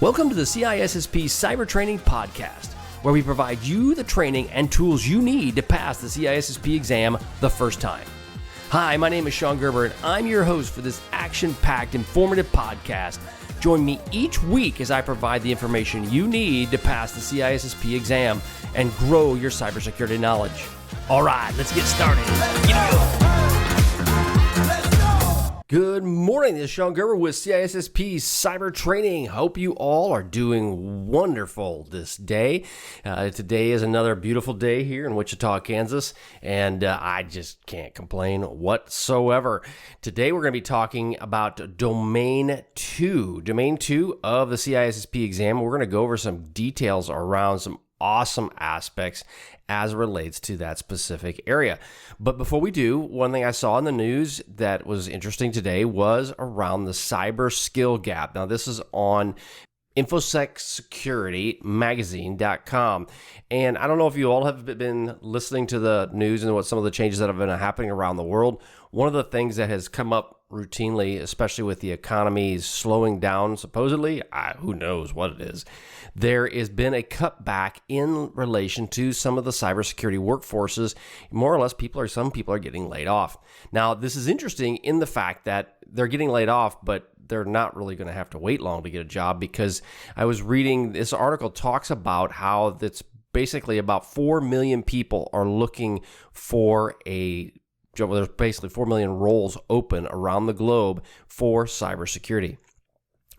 Welcome to the CISSP Cyber Training Podcast, where we provide you the training and tools you need to pass the CISSP exam the first time. Hi, my name is Sean Gerber, and I'm your host for this action-packed, informative podcast. Join me each week as I provide the information you need to pass the CISSP exam and grow your cybersecurity knowledge. All right, let's get started. Good morning, this is Sean Gerber with CISSP Cyber Training. Hope you all are doing wonderful this day. Today is another beautiful day here in Wichita, Kansas, and I just can't complain whatsoever. Today we're going to be talking about Domain 2 of the CISSP exam. We're going to go over some details around some awesome aspects as it relates to that specific area. But before we do, one thing I saw in the news that was interesting today was around the cyber skill gap. Now, this is on InfoSecSecurityMagazine.com. And I don't know if you all have been listening to the news and what some of the changes that have been happening around the world. One of the things that has come up routinely, especially with the economy slowing down, supposedly, who knows what it is, there has been a cutback in relation to some of the cybersecurity workforces. More or less, some people are getting laid off. Now, this is interesting in the fact that they're getting laid off, but they're not really going to have to wait long to get a job, because I was reading this article talks about how that's basically about 4 million people are looking for a job. There's basically 4 million roles open around the globe for cybersecurity.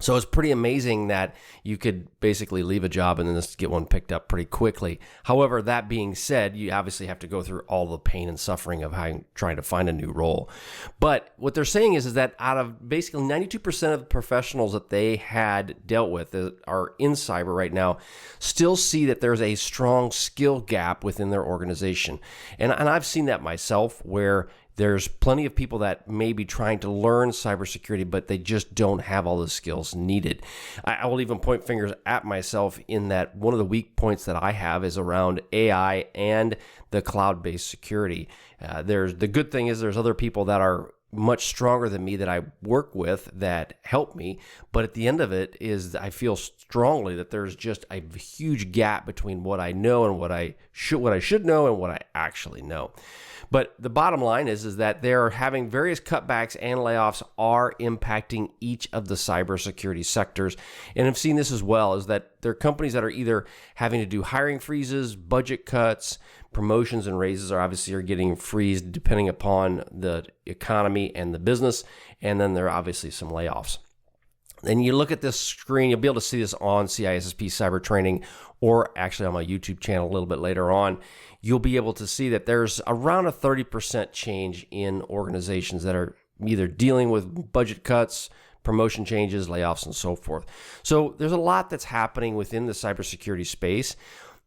So it's pretty amazing that you could basically leave a job and then just get one picked up pretty quickly. However, that being said, you obviously have to go through all the pain and suffering of trying to find a new role. But what they're saying is that out of basically 92% of the professionals that they had dealt with that are in cyber right now still see that there's a strong skill gap within their organization. And I've seen that myself, where there's plenty of people that may be trying to learn cybersecurity, but they just don't have all the skills needed. I will even point fingers at myself in that one of the weak points that I have is around AI and the cloud-based security. The good thing is there's other people that are much stronger than me that I work with that help me. But at the end of it is I feel strongly that there's just a huge gap between what I know and what I should know and what I actually know. But the bottom line is that they're having various cutbacks and layoffs are impacting each of the cybersecurity sectors. And I've seen this as well, is that there are companies that are either having to do hiring freezes, budget cuts, promotions and raises are getting freezed depending upon the economy and the business. And then there are obviously some layoffs. Then you look at this screen, you'll be able to see this on CISSP Cyber Training, or actually on my YouTube channel a little bit later on. You'll be able to see that there's around a 30% change in organizations that are either dealing with budget cuts, promotion changes, layoffs, and so forth. So there's a lot that's happening within the cybersecurity space.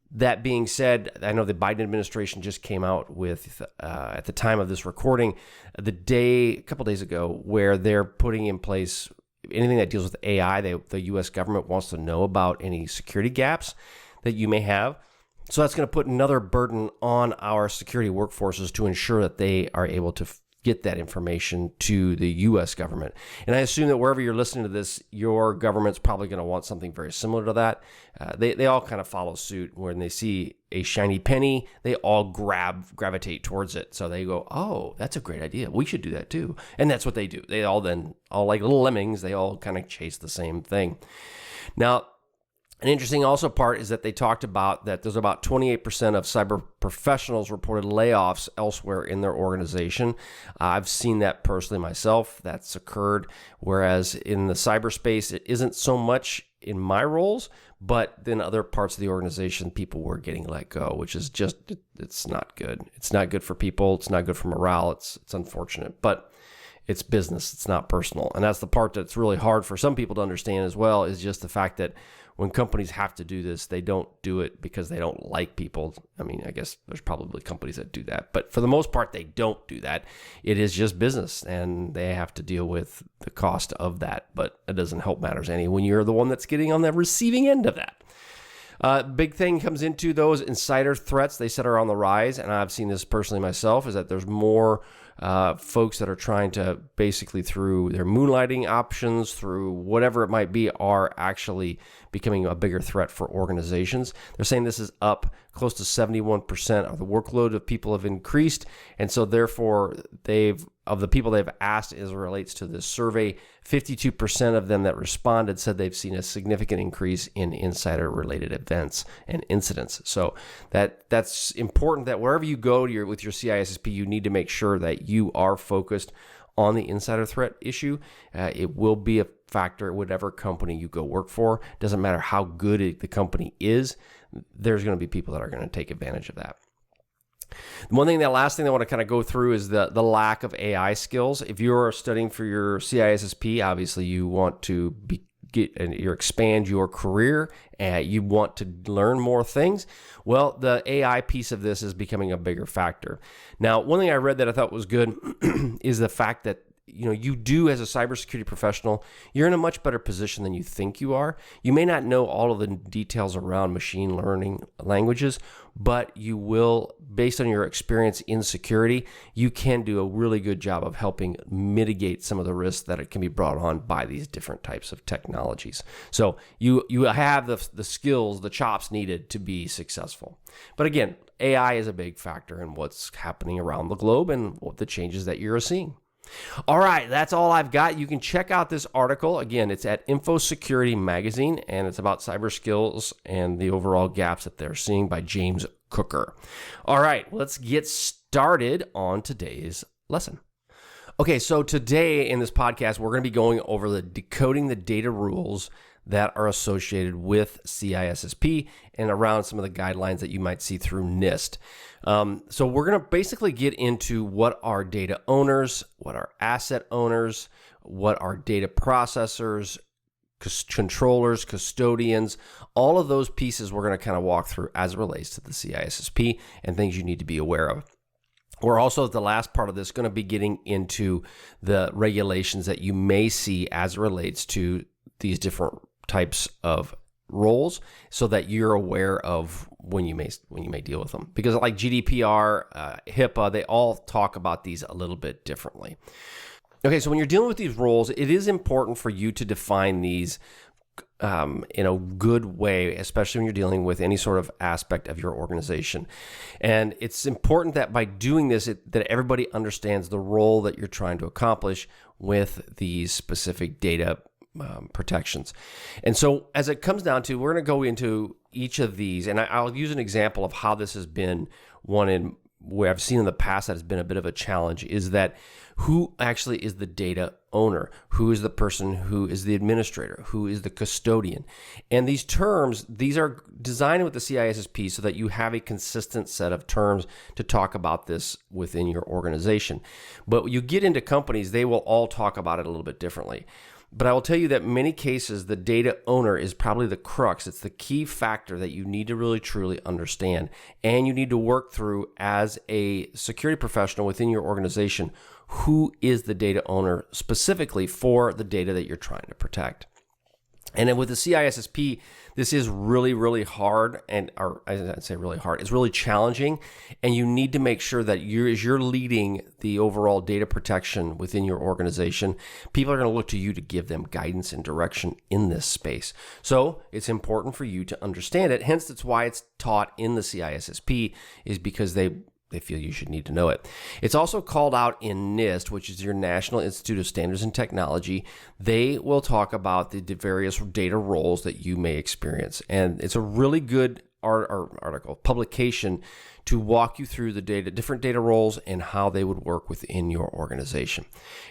That being said, I know the Biden administration just came out with, at the time of this recording, a couple days ago, where they're putting in place anything that deals with AI. The U.S. government wants to know about any security gaps that you may have. So that's going to put another burden on our security workforces to ensure that they are able to get that information to the U.S. government. And I assume that wherever you're listening to this, your government's probably going to want something very similar to that. They all kind of follow suit. When they see a shiny penny, they all gravitate towards it. So they go, oh, that's a great idea. We should do that too. And that's what they do. They all like little lemmings, they all kind of chase the same thing. Now, an interesting also part is that they talked about that there's about 28% of cyber professionals reported layoffs elsewhere in their organization. I've seen that personally myself. That's occurred. Whereas in the cyberspace, it isn't so much in my roles, but then other parts of the organization, people were getting let go, which is it's not good. It's not good for people. It's not good for morale. It's unfortunate, but it's business. It's not personal. And that's the part that's really hard for some people to understand as well, is just the fact that when companies have to do this, they don't do it because they don't like people. I mean, I guess there's probably companies that do that, but for the most part, they don't do that. It is just business, and they have to deal with the cost of that, but it doesn't help matters any when you're the one that's getting on the receiving end of that. Big thing comes into those insider threats they said are on the rise, and I've seen this personally myself, is that there's more folks that are trying to basically through their moonlighting options, through whatever it might be, are actually becoming a bigger threat for organizations. They're saying this is up close to 71% of the workload of people have increased. And so therefore of the people they've asked as it relates to this survey, 52% of them that responded said they've seen a significant increase in insider related events and incidents. So that's important that wherever you go with your CISSP, you need to make sure that you are focused on the insider threat issue. It will be a factor at whatever company you go work for. Doesn't matter how good the company is, there's going to be people that are going to take advantage of that. The last thing I want to kind of go through is the lack of AI skills. If you're studying for your CISSP, obviously you want to expand your career and you want to learn more things. Well, the AI piece of this is becoming a bigger factor. Now, one thing I read that I thought was good is the fact that you do as a cybersecurity professional, you're in a much better position than you think you are. You may not know all of the details around machine learning languages, but you will, based on your experience in security, you can do a really good job of helping mitigate some of the risks that it can be brought on by these different types of technologies. So you have the skills, the chops needed to be successful. But again, AI is a big factor in what's happening around the globe and what the changes that you're seeing. All right, that's all I've got. You can check out this article. Again, it's at Info Security Magazine, and it's about cyber skills and the overall gaps that they're seeing by James Cooker. All right, let's get started on today's lesson. Okay, so today in this podcast, we're going to be going over the decoding the data rules that are associated with CISSP and around some of the guidelines that you might see through NIST. So we're going to basically get into what are data owners, what are asset owners, what are data processors, controllers, custodians, all of those pieces we're going to kind of walk through as it relates to the CISSP and things you need to be aware of. We're also, the last part of this, going to be getting into the regulations that you may see as it relates to these different types of roles, so that you're aware of when you may deal with them. Because like GDPR, HIPAA, they all talk about these a little bit differently. Okay, so when you're dealing with these roles, it is important for you to define these in a good way, especially when you're dealing with any sort of aspect of your organization. And it's important that by doing this, that everybody understands the role that you're trying to accomplish with these specific data protections. And so as it comes down to, we're going to go into each of these, and I'll use an example of how this has been one in where I've seen in the past that has been a bit of a challenge, is that who actually is the data owner? Who is the person who is the administrator? Who is the custodian? And these terms, these are designed with the CISSP so that you have a consistent set of terms to talk about this within your organization. But when you get into companies, they will all talk about it a little bit differently. But I will tell you that in many cases, the data owner is probably the crux. It's the key factor that you need to really truly understand. And you need to work through as a security professional within your organization. Who is the data owner specifically for the data that you're trying to protect? And then with the CISSP, this is really, really hard, I'd say really hard. It's really challenging, and you need to make sure that as you're leading the overall data protection within your organization, people are going to look to you to give them guidance and direction in this space. So it's important for you to understand it. Hence, that's why it's taught in the CISSP, is because they feel you should need to know it. It's also called out in NIST, which is your National Institute of Standards and Technology. They will talk about the various data roles that you may experience. And it's a really good publication to walk you through the different data roles and how they would work within your organization.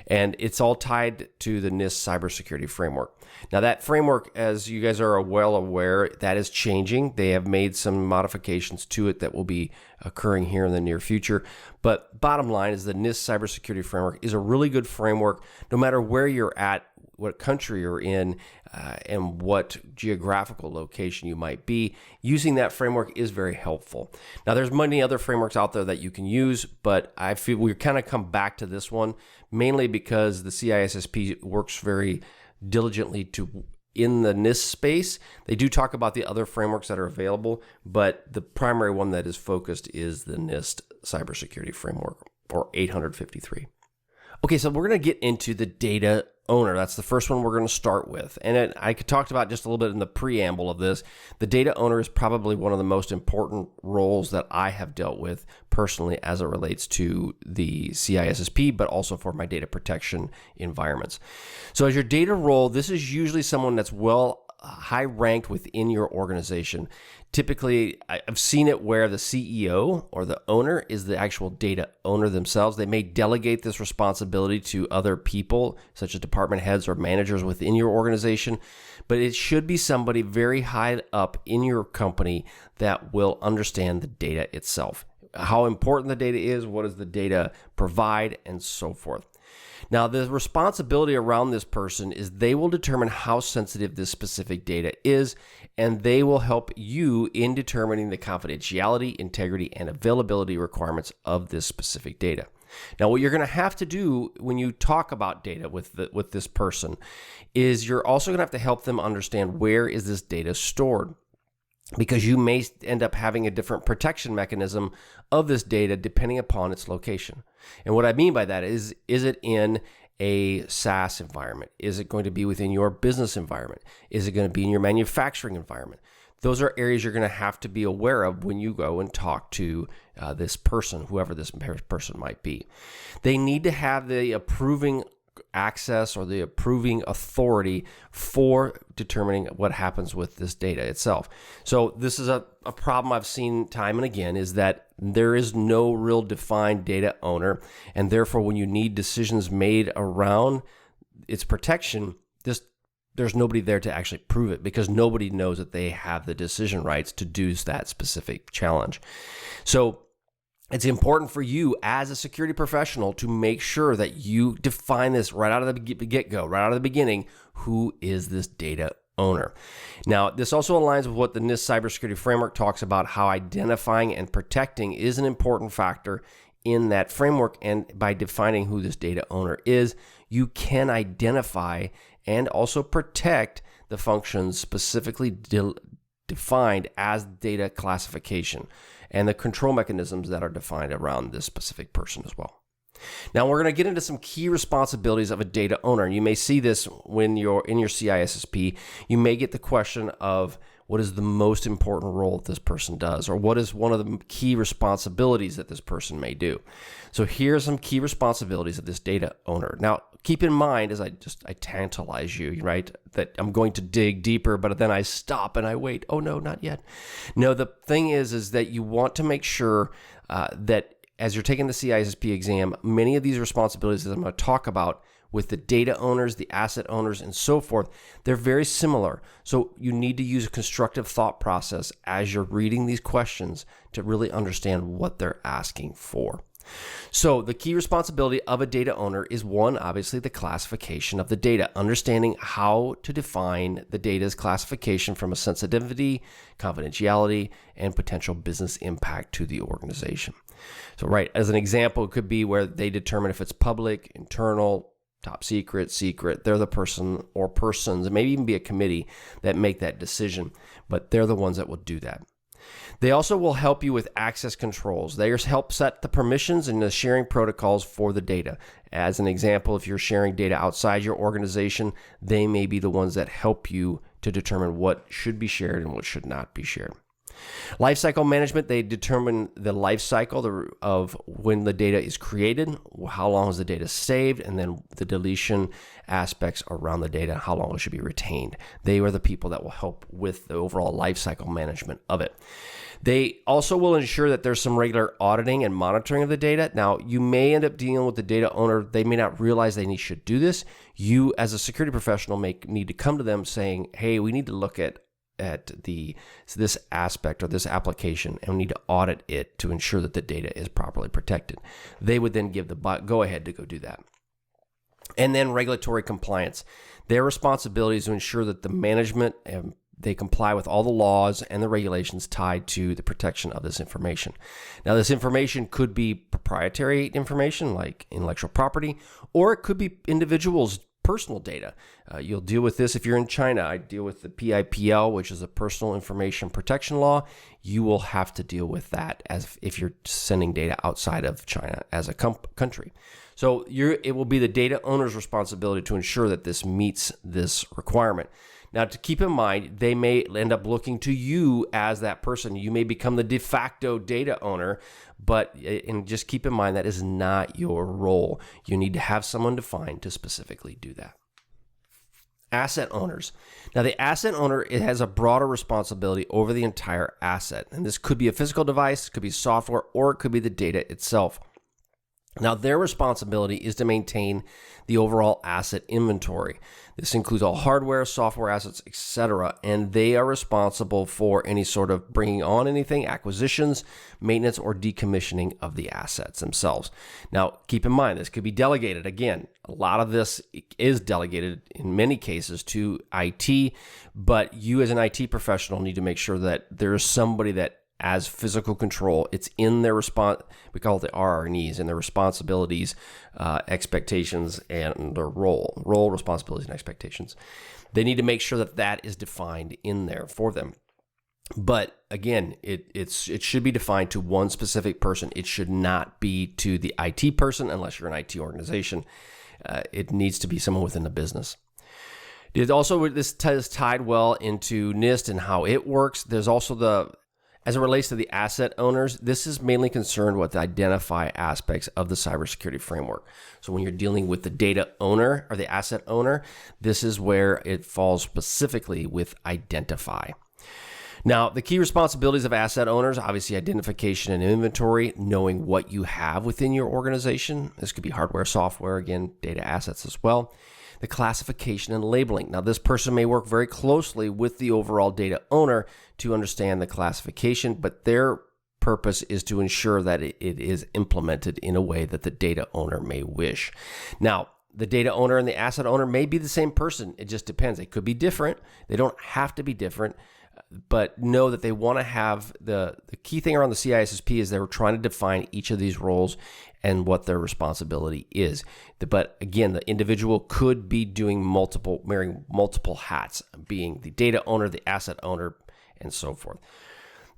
And it's all tied to the NIST Cybersecurity Framework. Now that framework, as you guys are well aware, that is changing. They have made some modifications to it that will be occurring here in the near future. But bottom line is the NIST Cybersecurity Framework is a really good framework, no matter where you're at, what country you're in, and what geographical location you might be. Using that framework is very helpful. Now, there's many other frameworks out there that you can use, but I feel we kind of come back to this one mainly because the CISSP works very diligently to in the NIST space. They do talk about the other frameworks that are available, but the primary one that is focused is the NIST Cybersecurity Framework, or 853. Okay, so we're going to get into the data owner. That's the first one we're going to start with. And I talked about just a little bit in the preamble of this. The data owner is probably one of the most important roles that I have dealt with personally as it relates to the CISSP, but also for my data protection environments. So as your data role, this is usually someone that's high ranked within your organization. Typically, I've seen it where the CEO or the owner is the actual data owner themselves. They may delegate this responsibility to other people, such as department heads or managers within your organization, but it should be somebody very high up in your company that will understand the data itself, how important the data is, what does the data provide, and so forth. Now, the responsibility around this person is they will determine how sensitive this specific data is, and they will help you in determining the confidentiality, integrity, and availability requirements of this specific data. Now, what you're going to have to do when you talk about data with this person is you're also going to have to help them understand where is this data stored, because you may end up having a different protection mechanism of this data depending upon its location. And what I mean by that is it in a SaaS environment? Is it going to be within your business environment? Is it going to be in your manufacturing environment? Those are areas you're going to have to be aware of when you go and talk to this person, whoever this person might be. They need to have the approving access or the approving authority for determining what happens with this data itself. So this is a problem I've seen time and again, is that there is no real defined data owner, and therefore when you need decisions made around its protection, there's nobody there to actually prove it, because nobody knows that they have the decision rights to do that specific challenge. So it's important for you as a security professional to make sure that you define this right out of the get-go, right out of the beginning. Who is this data owner? Now, this also aligns with what the NIST Cybersecurity Framework talks about, how identifying and protecting is an important factor in that framework. And by defining who this data owner is, you can identify and also protect the functions specifically defined as data classification and the control mechanisms that are defined around this specific person as well. Now, we're going to get into some key responsibilities of a data owner. And you may see this when you're in your CISSP. You may get the question of what is the most important role that this person does, or what is one of the key responsibilities that this person may do. So here are some key responsibilities of this data owner. Now, keep in mind, as I tantalize you, right, that I'm going to dig deeper, but then I stop and I wait. Oh no, not yet. No, the thing is that you want to make sure that as you're taking the CISSP exam, many of these responsibilities that I'm going to talk about with the data owners, the asset owners, and so forth, they're very similar. So you need to use a constructive thought process as you're reading these questions to really understand what they're asking for. So the key responsibility of a data owner is, one, obviously the classification of the data, understanding how to define the data's classification from a sensitivity, confidentiality, and potential business impact to the organization. So right, as an example, it could be where they determine if it's public, internal, top secret, secret. They're the person or persons, it may even be a committee that make that decision, but they're the ones that will do that. They also will help you with access controls. They help set the permissions and the sharing protocols for the data. As an example, if you're sharing data outside your organization, they may be the ones that help you to determine what should be shared and what should not be shared. Lifecycle management, they determine the life cycle of when the data is created, how long is the data saved, and then the deletion aspects around the data, how long it should be retained. They are the people that will help with the overall lifecycle management of it. They also will ensure that there's some regular auditing and monitoring of the data. Now, you may end up dealing with the data owner. They may not realize they should do this. You, as a security professional, may need to come to them saying, hey, we need to look at this aspect or this application, and we need to audit it to ensure that the data is properly protected. They would then give the go ahead to go do that. And then regulatory compliance. Their responsibility is to ensure that the management they comply with all the laws and the regulations tied to the protection of this information. Now, this information could be proprietary information like intellectual property, or it could be individuals' personal data. You'll deal with this if you're in China. I deal with the PIPL, which is a Personal Information Protection Law. You will have to deal with that as if you're sending data outside of China as a country. So it will be the data owner's responsibility to ensure that this meets this requirement. Now, to keep in mind, they may end up looking to you as that person. You may become the de facto data owner, and just keep in mind that is not your role. You need to have someone defined to specifically do that. Asset owners. Now, the asset owner, it has a broader responsibility over the entire asset. And this could be a physical device, could be software, or it could be the data itself. Now, their responsibility is to maintain the overall asset inventory. This includes all hardware, software assets, etc., and they are responsible for any sort of bringing on anything, acquisitions, maintenance, or decommissioning of the assets themselves. Now, keep in mind, this could be delegated. Again, a lot of this is delegated in many cases to IT, but you as an IT professional need to make sure that there is somebody that as physical control, it's in their response. We call it the RRNEs, and their responsibilities, expectations, and their role, responsibilities, and expectations. They need to make sure that that is defined in there for them. But again, it should be defined to one specific person. It should not be to the IT person unless you're an IT organization. It needs to be someone within the business. This is tied well into NIST and how it works. There's also as it relates to the asset owners, this is mainly concerned with the identify aspects of the cybersecurity framework. So when you're dealing with the data owner or the asset owner, this is where it falls specifically with identify. Now, the key responsibilities of asset owners, obviously identification and inventory, knowing what you have within your organization. This could be hardware, software, again, data assets as well. The classification and labeling. Now, this person may work very closely with the overall data owner to understand the classification, but their purpose is to ensure that it is implemented in a way that the data owner may wish. Now, the data owner and the asset owner may be the same person. It just depends. They could be different. They don't have to be different, but know that they want to have the key thing around the CISSP is they're trying to define each of these roles and what their responsibility is. But again, the individual could be wearing multiple hats, being the data owner, the asset owner, and so forth.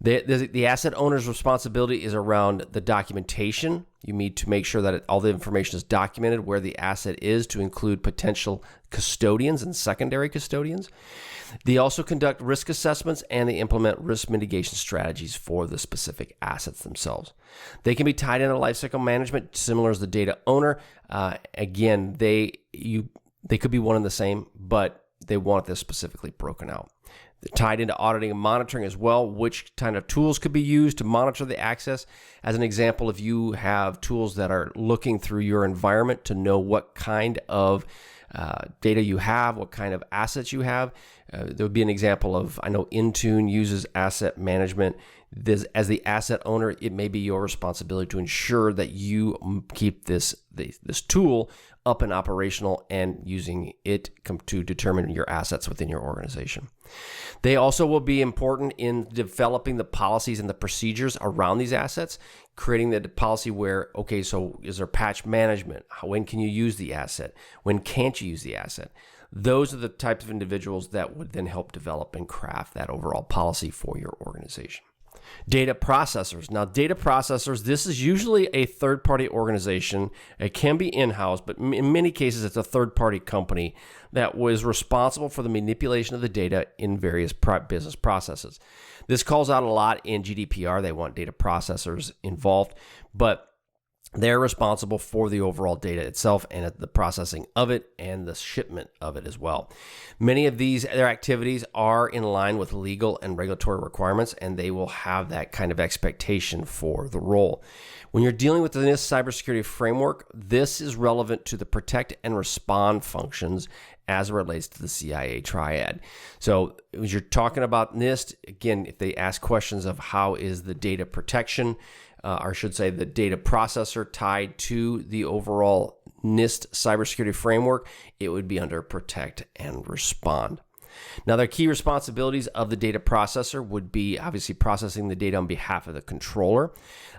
The asset owner's responsibility is around the documentation. You need to make sure that all the information is documented, where the asset is, to include potential custodians and secondary custodians. They also conduct risk assessments and they implement risk mitigation strategies for the specific assets themselves. They can be tied into lifecycle management, similar as the data owner. Again, they could be one and the same, but they want this specifically broken out. They're tied into auditing and monitoring as well, which kind of tools could be used to monitor the access. As an example, if you have tools that are looking through your environment to know what kind of data you have, what kind of assets you have, there would be an example of, I know Intune uses asset management. As the asset owner, it may be your responsibility to ensure that you keep this tool up and operational and using it to determine your assets within your organization. They also will be important in developing the policies and the procedures around these assets, creating the policy where, okay, so is there patch management? When can you use the asset? When can't you use the asset? Those are the types of individuals that would then help develop and craft that overall policy for your organization. Data processors. Now, data processors, this is usually a third-party organization. It can be in-house, but in many cases, it's a third-party company that was responsible for the manipulation of the data in various business processes. This calls out a lot in GDPR. They want data processors involved, but they're responsible for the overall data itself and the processing of it and the shipment of it as well. Many of their activities are in line with legal and regulatory requirements, and they will have that kind of expectation for the role. When you're dealing with the NIST Cybersecurity Framework, this is relevant to the protect and respond functions as it relates to the CIA triad. So as you're talking about NIST, again, if they ask questions of how is the data protection, or I should say the data processor tied to the overall NIST cybersecurity framework, it would be under protect and respond. Now, their key responsibilities of the data processor would be obviously processing the data on behalf of the controller.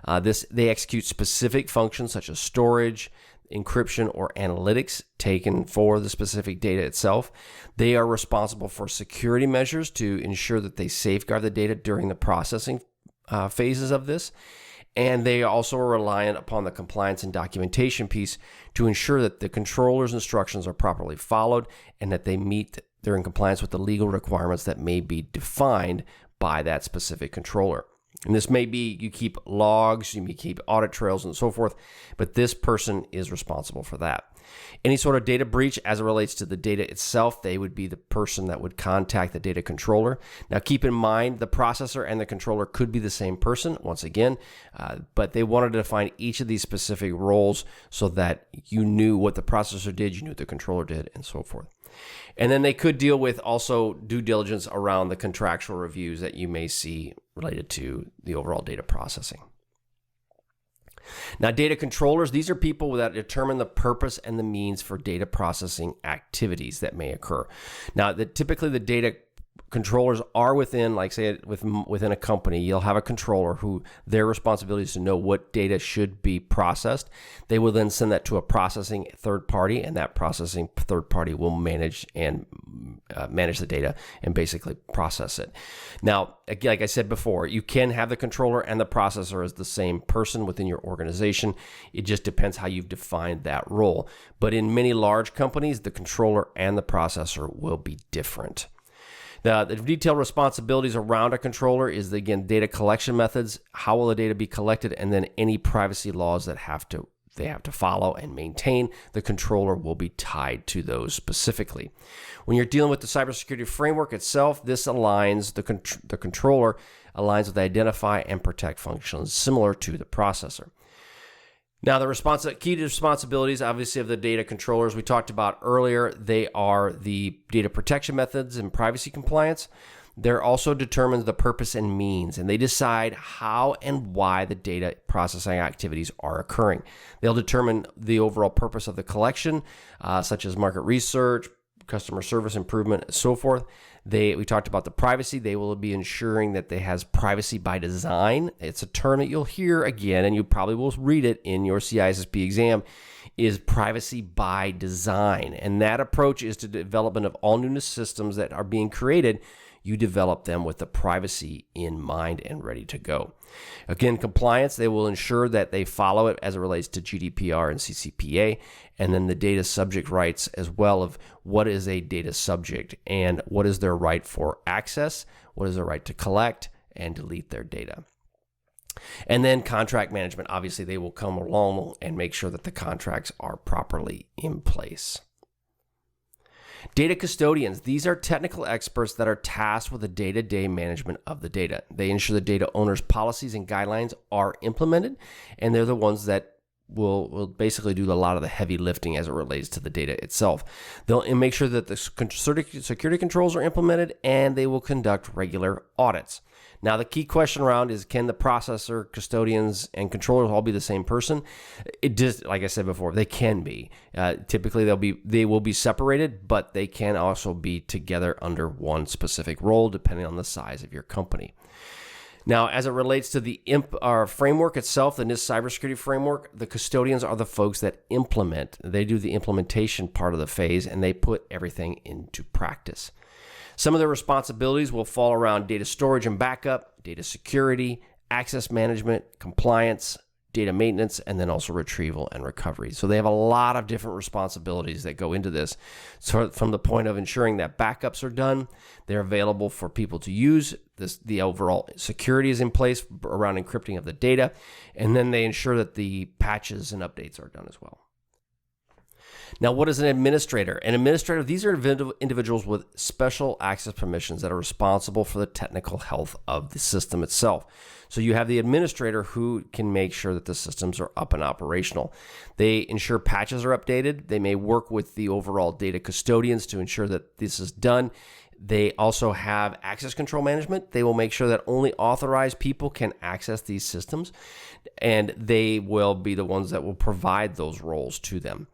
They execute specific functions such as storage, encryption or analytics taken for the specific data itself. They are responsible for security measures to ensure that they safeguard the data during the processing phases of this. And they also are reliant upon the compliance and documentation piece to ensure that the controller's instructions are properly followed and that they're in compliance with the legal requirements that may be defined by that specific controller. And this may be you keep logs, you may keep audit trails and so forth, but this person is responsible for that. Any sort of data breach as it relates to the data itself, they would be the person that would contact the data controller. Now keep in mind the processor and the controller could be the same person, once again, but they wanted to define each of these specific roles so that you knew what the processor did, you knew what the controller did, and so forth. And then they could deal with also due diligence around the contractual reviews that you may see related to the overall data processing. Now, data controllers, these are people that determine the purpose and the means for data processing activities that may occur. Now, typically the data controllers are within, like say, within a company. You'll have a controller who their responsibility is to know what data should be processed. They will then send that to a processing third party, and that processing third party will manage the data and basically process it. Now, again, like I said before, you can have the controller and the processor as the same person within your organization. It just depends how you've defined that role. But in many large companies, the controller and the processor will be different. The detailed responsibilities around a controller is, again, data collection methods, how will the data be collected, and then any privacy laws that they have to follow and maintain. The controller will be tied to those specifically. When you're dealing with the cybersecurity framework itself, this aligns, the controller aligns with the identify and protect functions similar to the processor. Now, the key to responsibilities, obviously, of the data controllers we talked about earlier, they are the data protection methods and privacy compliance. They're also determines the purpose and means, and they decide how and why the data processing activities are occurring. They'll determine the overall purpose of the collection, such as market research, customer service improvement, and so forth. We talked about the privacy. They will be ensuring that they has privacy by design. It's a term that you'll hear again, and you probably will read it in your CISSP exam, is privacy by design. And that approach is to development of all new systems that are being created. You develop them with the privacy in mind and ready to go. Again, compliance, they will ensure that they follow it as it relates to GDPR and CCPA, and then the data subject rights as well of what is a data subject and what is their right for access, what is their right to collect and delete their data. And then contract management, obviously they will come along and make sure that the contracts are properly in place. Data custodians, these are technical experts that are tasked with the day-to-day management of the data. They ensure the data owner's policies and guidelines are implemented, and they're the ones that will basically do a lot of the heavy lifting as it relates to the data itself. They'll make sure that the security controls are implemented, and they will conduct regular audits. Now, the key question around is, can the processor, custodians, and controllers all be the same person? It just, like I said before, they can be. Typically, they will be separated, but they can also be together under one specific role, depending on the size of your company. Now, as it relates to the framework itself, the NIST Cybersecurity Framework, the custodians are the folks that implement. They do the implementation part of the phase, and they put everything into practice. Some of their responsibilities will fall around data storage and backup, data security, access management, compliance, data maintenance, and then also retrieval and recovery. So they have a lot of different responsibilities that go into this. So from the point of ensuring that backups are done, they're available for people to use. The overall security is in place around encrypting of the data, and then they ensure that the patches and updates are done as well. Now, what is an administrator? An administrator, these are individuals with special access permissions that are responsible for the technical health of the system itself. So you have the administrator who can make sure that the systems are up and operational. They ensure patches are updated. They may work with the overall data custodians to ensure that this is done. They also have access control management. They will make sure that only authorized people can access these systems, and they will be the ones that will provide those roles to them.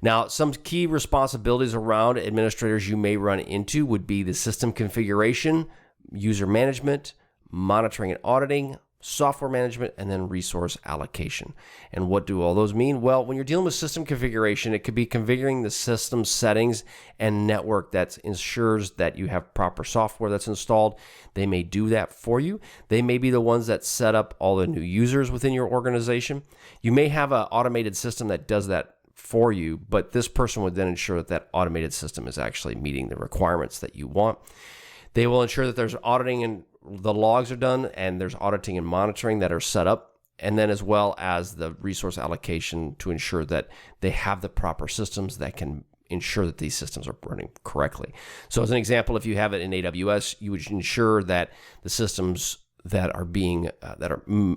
Now, some key responsibilities around administrators you may run into would be the system configuration, user management, monitoring and auditing, software management, and then resource allocation. And what do all those mean? Well, when you're dealing with system configuration, it could be configuring the system settings and network that ensures that you have proper software that's installed. They may do that for you. They may be the ones that set up all the new users within your organization. You may have an automated system that does that for you, but this person would then ensure that that automated system is actually meeting the requirements that you want. They will ensure that there's auditing and the logs are done, and there's auditing and monitoring that are set up, and then as well as the resource allocation to ensure that they have the proper systems that can ensure that these systems are running correctly. So as an example, if you have it in AWS, you would ensure that the systems that are being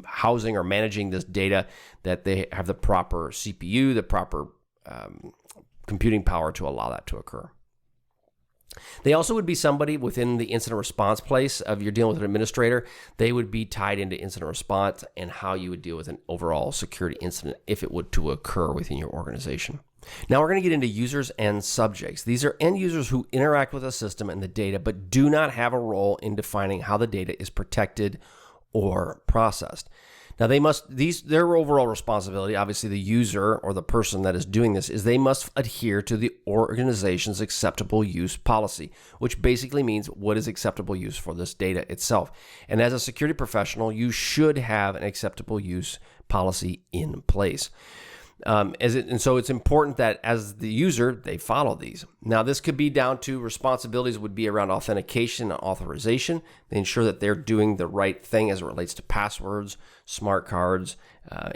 housing or managing this data, that they have the proper CPU, the proper computing power to allow that to occur. They also would be somebody within the incident response place of you're dealing with an administrator. They would be tied into incident response and how you would deal with an overall security incident if it would to occur within your organization. Now we're going to get into users and subjects. These are end users who interact with a system and the data, but do not have a role in defining how the data is protected or processed. Now their overall responsibility, obviously the user or the person that is doing this, is they must adhere to the organization's acceptable use policy, which basically means what is acceptable use for this data itself. And as a security professional, you should have an acceptable use policy in place. So it's important that as the user, they follow these. Now, this could be down to responsibilities would be around authentication and authorization. They ensure that they're doing the right thing as it relates to passwords, smart cards,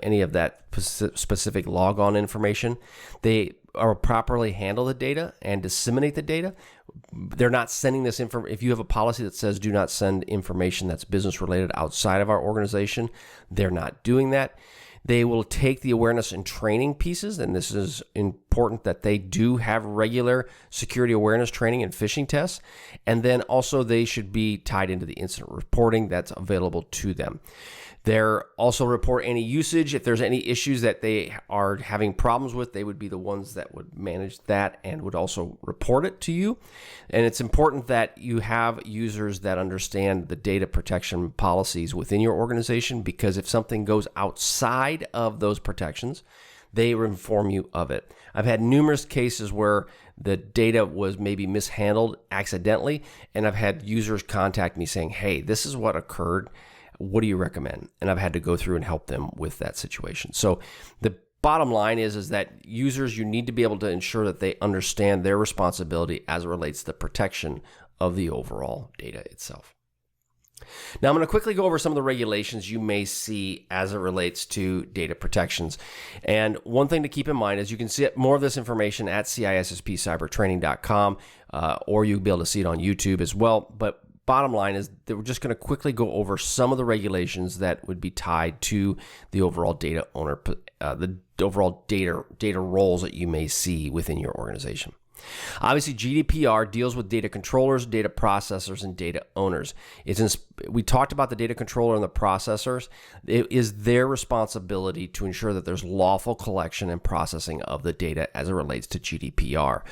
any of that specific logon information. They are properly handle the data and disseminate the data. They're not sending this information. If you have a policy that says do not send information that's business related outside of our organization, they're not doing that. They will take the awareness and training pieces, and this is important that they do have regular security awareness training and phishing tests. And then also they should be tied into the incident reporting that's available to them. They're also report any usage. If there's any issues that they are having problems with, they would be the ones that would manage that and would also report it to you. And it's important that you have users that understand the data protection policies within your organization, because if something goes outside of those protections, they will inform you of it. I've had numerous cases where the data was maybe mishandled accidentally, and I've had users contact me saying, hey, this is what occurred. What do you recommend? And I've had to go through and help them with that situation. So the bottom line is that users, you need to be able to ensure that they understand their responsibility as it relates to the protection of the overall data itself. Now, I'm going to quickly go over some of the regulations you may see as it relates to data protections. And one thing to keep in mind is you can see more of this information at CISSPcybertraining.com, or you'll be able to see it on YouTube as well. But bottom line is that we're just going to quickly go over some of the regulations that would be tied to the overall data owner, the overall data roles that you may see within your organization. Obviously, GDPR deals with data controllers, data processors, and data owners. We talked about the data controller and the processors. It is their responsibility to ensure that there's lawful collection and processing of the data as it relates to GDPR.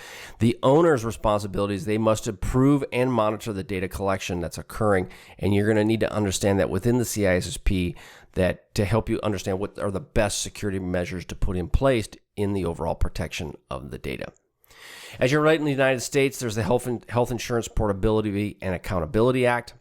The owner's responsibilities, they must approve and monitor the data collection that's occurring, and you're going to need to understand that within the CISSP, that to help you understand what are the best security measures to put in place in the overall protection of the data. As you're right in the United States, there's the Health Insurance Portability and Accountability Act.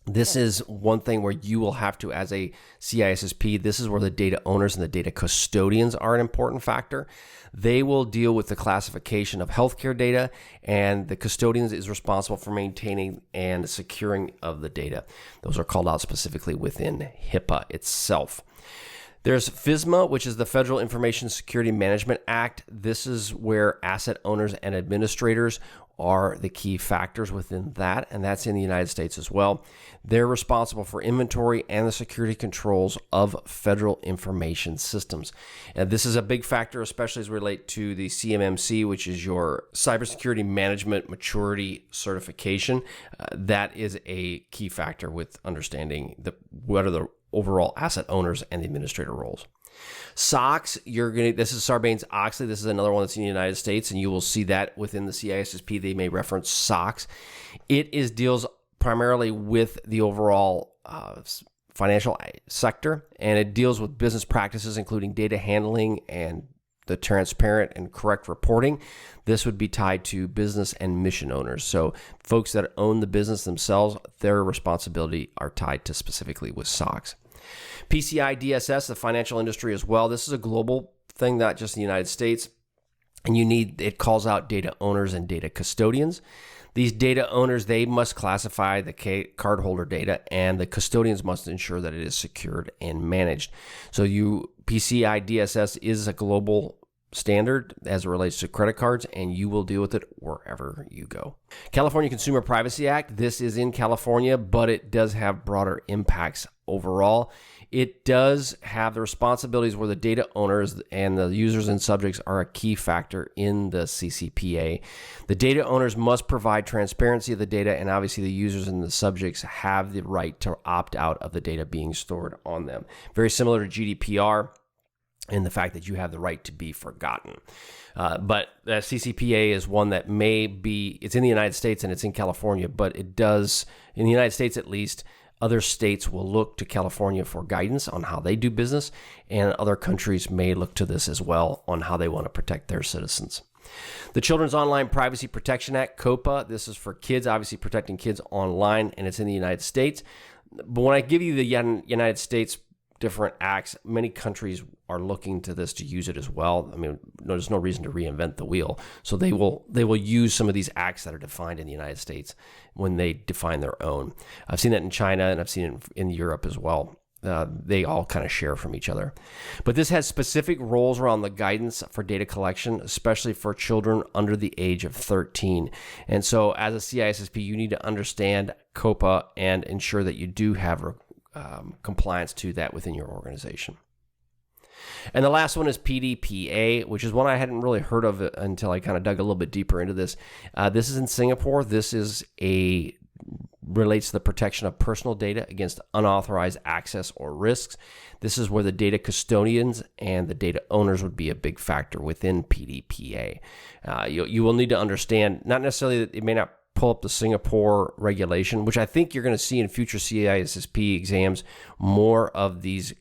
This is one thing where you will have to, as a CISSP, this is where the data owners and the data custodians are an important factor. They will deal with the classification of healthcare data, and the custodians is responsible for maintaining and securing of the data. Those are called out specifically within HIPAA itself. There's FISMA, which is the Federal Information Security Management Act. This is where asset owners and administrators are the key factors within that, and that's in the United States as well. They're responsible for inventory and the security controls of federal information systems. And this is a big factor, especially as relate to the CMMC, which is your Cybersecurity Management Maturity Certification. That is a key factor with understanding what are the overall asset owners and the administrator roles. SOX, this is Sarbanes-Oxley. This is another one that's in the United States, and you will see that within the CISSP. They may reference SOX. It deals primarily with the overall financial sector, and it deals with business practices, including data handling and the transparent and correct reporting. This would be tied to business and mission owners. So folks that own the business themselves, their responsibility are tied to specifically with SOX. PCI DSS, the financial industry as well. This is a global thing, not just in the United States. And it calls out data owners and data custodians. These data owners, they must classify the cardholder data, and the custodians must ensure that it is secured and managed. So PCI DSS is a global standard as it relates to credit cards, and you will deal with it wherever you go. California Consumer Privacy Act, this is in California, but it does have broader impacts overall. It does have the responsibilities where the data owners and the users and subjects are a key factor in the CCPA. The data owners must provide transparency of the data, and obviously the users and the subjects have the right to opt out of the data being stored on them. Very similar to GDPR in the fact that you have the right to be forgotten. But the CCPA is one that it's in the United States and it's in California, but it does, in the United States at least, other states will look to California for guidance on how they do business, and other countries may look to this as well on how they want to protect their citizens. The Children's Online Privacy Protection Act, COPPA, this is for kids, obviously protecting kids online, and it's in the United States. But when I give you the United States different acts, many countries are looking to this to use it as well. I mean, there's no reason to reinvent the wheel. So they will use some of these acts that are defined in the United States when they define their own. I've seen that in China, and I've seen it in Europe as well. They all kind of share from each other. But this has specific roles around the guidance for data collection, especially for children under the age of 13. And so as a CISSP, you need to understand COPPA and ensure that you do have compliance to that within your organization. And the last one is PDPA, which is one I hadn't really heard of until I kind of dug a little bit deeper into this. This is in Singapore. This is relates to the protection of personal data against unauthorized access or risks. This is where the data custodians and the data owners would be a big factor within PDPA. You will need to understand, not necessarily that it may not pull up the Singapore regulation, which I think you're going to see in future CISSP exams, more of these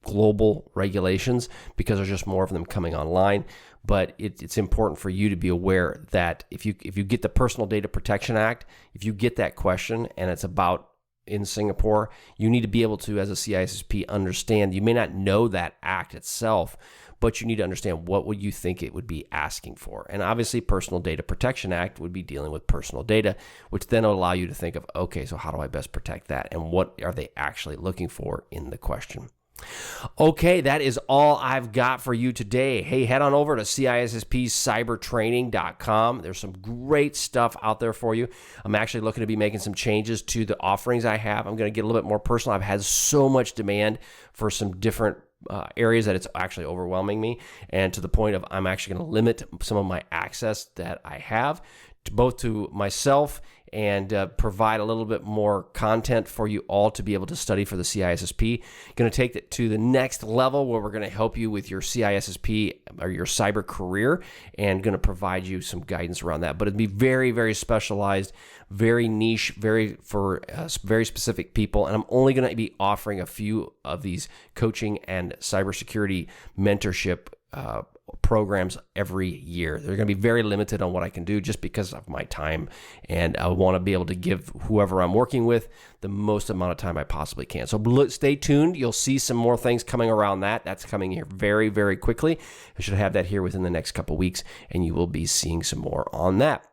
global regulations because there's just more of them coming online. But it's important for you to be aware that if you get the Personal Data Protection Act, if you get that question and it's about in Singapore, you need to be able to, as a CISSP, understand. You may not know that act itself, but you need to understand what would you think it would be asking for. And obviously, Personal Data Protection Act would be dealing with personal data, which then will allow you to think of, okay, so how do I best protect that? And what are they actually looking for in the question? Okay, that is all I've got for you today. Hey, head on over to CISSPcybertraining.com. There's some great stuff out there for you. I'm actually looking to be making some changes to the offerings I have. I'm going to get a little bit more personal. I've had so much demand for some different areas that it's actually overwhelming me, and to the point of I'm actually going to limit some of my access that I have to both to myself and provide a little bit more content for you all to be able to study for the CISSP. Going to take it to the next level where we're going to help you with your CISSP or your cyber career and going to provide you some guidance around that. But it'd be very, very specialized, very niche, very specific people. And I'm only going to be offering a few of these coaching and cybersecurity mentorship programs every year. They're going to be very limited on what I can do just because of my time, and I want to be able to give whoever I'm working with the most amount of time I possibly can. So stay tuned. You'll see some more things coming around that. That's coming here very, very quickly. I should have that here within the next couple weeks, and you will be seeing some more on that.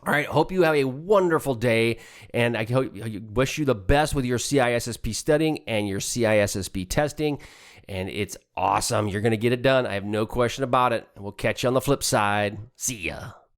All right, hope you have a wonderful day, and I wish you the best with your CISSP studying and your CISSP testing, and it's awesome. You're going to get it done. I have no question about it, and we'll catch you on the flip side. See ya.